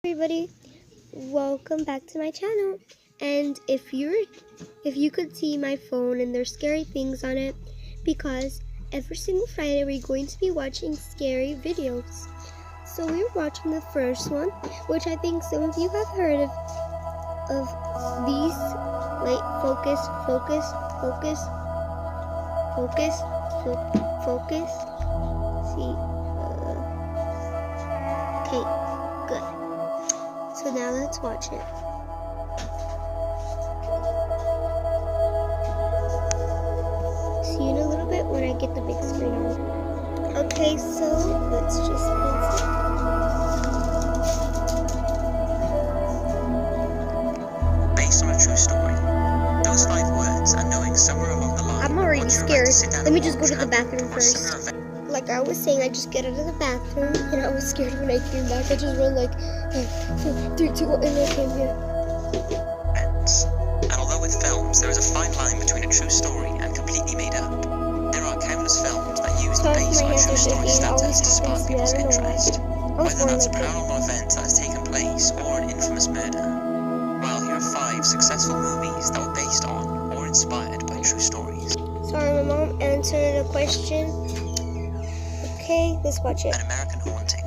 Everybody, welcome back to my channel. And if you could see my phone, and there's scary things on it, because every single Friday we're going to be watching scary videos. So we're watching the first one, which I think some of you have heard of these. Wait, focus. See, okay, good. So now let's watch it. See you in a little bit when I get the big screen on. Okay, so let's just Based on a true story. Those 5 words and knowing somewhere along the line. I'm already scared. Let me just go to the bathroom first. Like I was saying, I just get out of the bathroom and I was scared when I came back. I just run like 3, 2, 1, and I came here. And although with films there is a fine line between a true story and completely made up, there are countless films that use the base on a true story status to spark people's interest, whether that's a paranormal event that has taken place or an infamous murder. Well, here are 5 successful movies that were based on or inspired by true stories. Sorry, my mom answered a question. Okay, let's watch it. An American Haunting.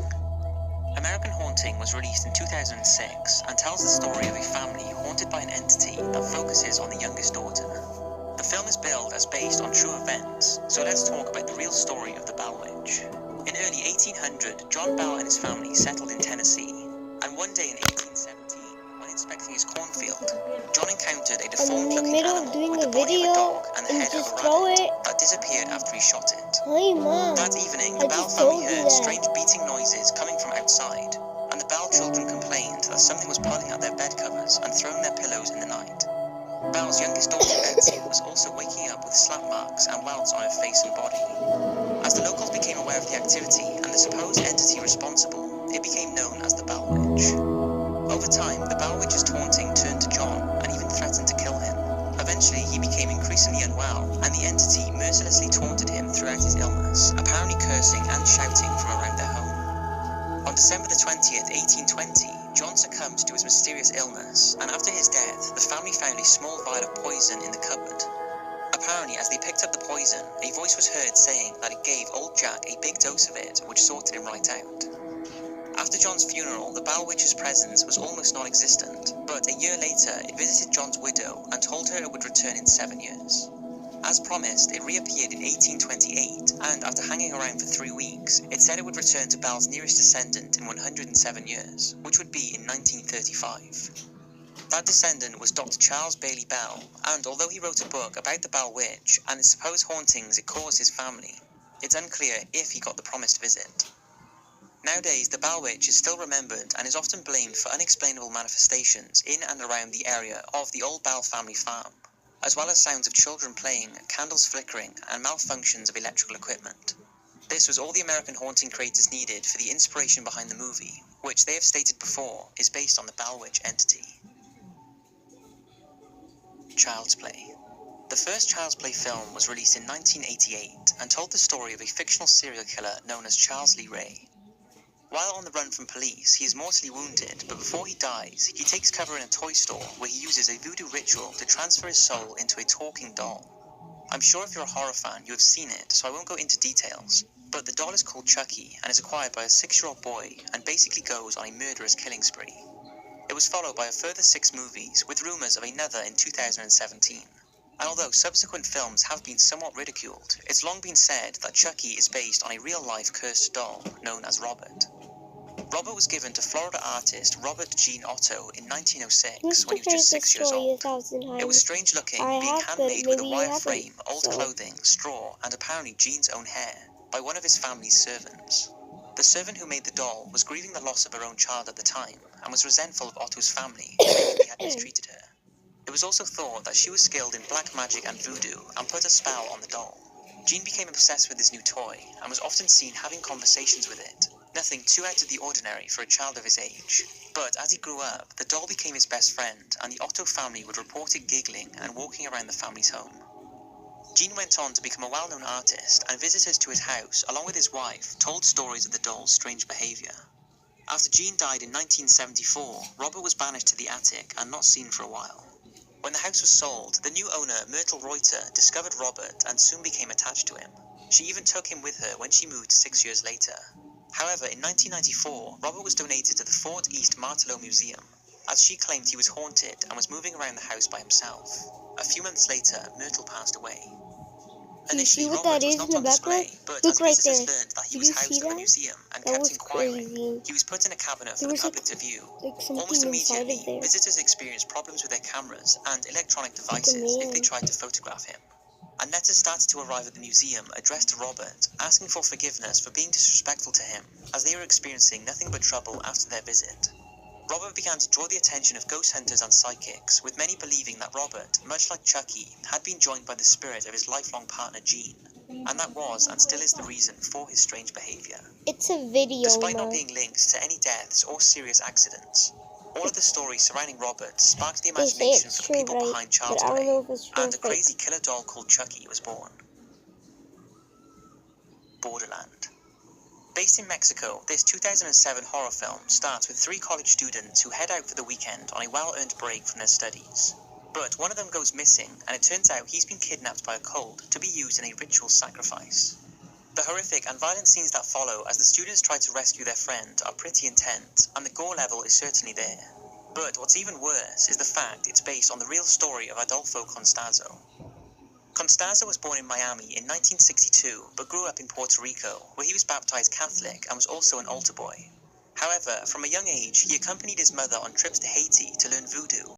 American Haunting was released in 2006 and tells the story of a family haunted by an entity that focuses on the youngest daughter. The film is billed as based on true events, so let's talk about the real story of the Bell Witch. In early 1800, John Bell and his family settled in Tennessee, and one day in 1817, when inspecting his cornfield, John encountered a deformed-looking animal with the body of a dog and the head of a rabbit that disappeared after he shot it. Hey, Mom. That evening, the Bell family heard strange beating noises coming from outside, and the Bell children complained that something was pulling at their bed covers and throwing their pillows in the night. Bell's youngest daughter, Betsy, was also waking up with slap marks and welts on her face and body. As the locals became aware of the activity and the supposed entity responsible, it became known as the Bell Witch. Over time, the Bell Witch's taunting turned to John and even threatened to kill him. Eventually, he became increasingly unwell, and the entity mercilessly taunted him throughout his illness, apparently cursing and shouting from around their home. On December the 20th, 1820, John succumbed to his mysterious illness, and after his death, the family found a small vial of poison in the cupboard. Apparently, as they picked up the poison, a voice was heard saying that it gave old Jack a big dose of it, which sorted him right out. After John's funeral, the Bell Witch's presence was almost non-existent, but a year later it visited John's widow and told her it would return in 7 years. As promised, it reappeared in 1828, and after hanging around for 3 weeks, it said it would return to Bell's nearest descendant in 107 years, which would be in 1935. That descendant was Dr. Charles Bailey Bell, and although he wrote a book about the Bell Witch and the supposed hauntings it caused his family, it's unclear if he got the promised visit. Nowadays, the Bell Witch is still remembered and is often blamed for unexplainable manifestations in and around the area of the old Bell family farm, as well as sounds of children playing, candles flickering, and malfunctions of electrical equipment. This was all the American Haunting creators needed for the inspiration behind the movie, which they have stated before is based on the Bell Witch entity. Child's Play. The first Child's Play film was released in 1988 and told the story of a fictional serial killer known as Charles Lee Ray. While on the run from police, he is mortally wounded, but before he dies, he takes cover in a toy store where he uses a voodoo ritual to transfer his soul into a talking doll. I'm sure if you're a horror fan, you have seen it, so I won't go into details, but the doll is called Chucky and is acquired by a 6-year-old boy and basically goes on a murderous killing spree. It was followed by a further 6 movies, with rumours of another in 2017. And although subsequent films have been somewhat ridiculed, it's long been said that Chucky is based on a real-life cursed doll known as Robert. Robert was given to Florida artist Robert Jean Otto in 1906 when he was just 6 years old. It was strange looking, being handmade with a wire frame, old clothing, straw, and apparently Jean's own hair, by one of his family's servants. The servant who made the doll was grieving the loss of her own child at the time, and was resentful of Otto's family, claiming he had mistreated her. It was also thought that she was skilled in black magic and voodoo, and put a spell on the doll. Jean became obsessed with this new toy, and was often seen having conversations with it, nothing too out of the ordinary for a child of his age. But as he grew up, the doll became his best friend, and the Otto family would report it giggling and walking around the family's home. Jean went on to become a well-known artist, and visitors to his house, along with his wife, told stories of the doll's strange behaviour. After Jean died in 1974, Robert was banished to the attic and not seen for a while. When the house was sold, the new owner, Myrtle Reuter, discovered Robert and soon became attached to him. She even took him with her when she moved 6 years later. However, in 1994, Robert was donated to the Fort East Martello Museum, as she claimed he was haunted and was moving around the house by himself. A few months later, Myrtle passed away. Do you see Initially, what Robert that was is not in the on display, background? but Look as right visitors there. learned that he Did was you see housed at the that? museum and That kept was inquiring, crazy. he was put in a cabinet for There the was public to view. like something Almost inside immediately, of there. visitors experienced problems with their cameras and electronic Like a devices if they man. tried to photograph him. And letters started to arrive at the museum addressed to Robert, asking for forgiveness for being disrespectful to him, as they were experiencing nothing but trouble after their visit. Robert began to draw the attention of ghost hunters and psychics, with many believing that Robert, much like Chucky, had been joined by the spirit of his lifelong partner Jean, and that was and still is the reason for his strange behavior. It's a video, Despite not Mark. being linked to any deaths or serious accidents, all of the stories surrounding Robert sparked the They say imagination it's for the true, people right? behind But Child's I don't Play, know if it's true or and a fake. crazy killer doll called Chucky was born. Borderland. Based in Mexico, this 2007 horror film starts with 3 college students who head out for the weekend on a well-earned break from their studies. But one of them goes missing, and it turns out he's been kidnapped by a cult to be used in a ritual sacrifice. The horrific and violent scenes that follow as the students try to rescue their friend are pretty intense, and the gore level is certainly there. But what's even worse is the fact it's based on the real story of Adolfo Constanzo. Constanzo was born in Miami in 1962, but grew up in Puerto Rico, where he was baptized Catholic and was also an altar boy. However, from a young age, he accompanied his mother on trips to Haiti to learn voodoo,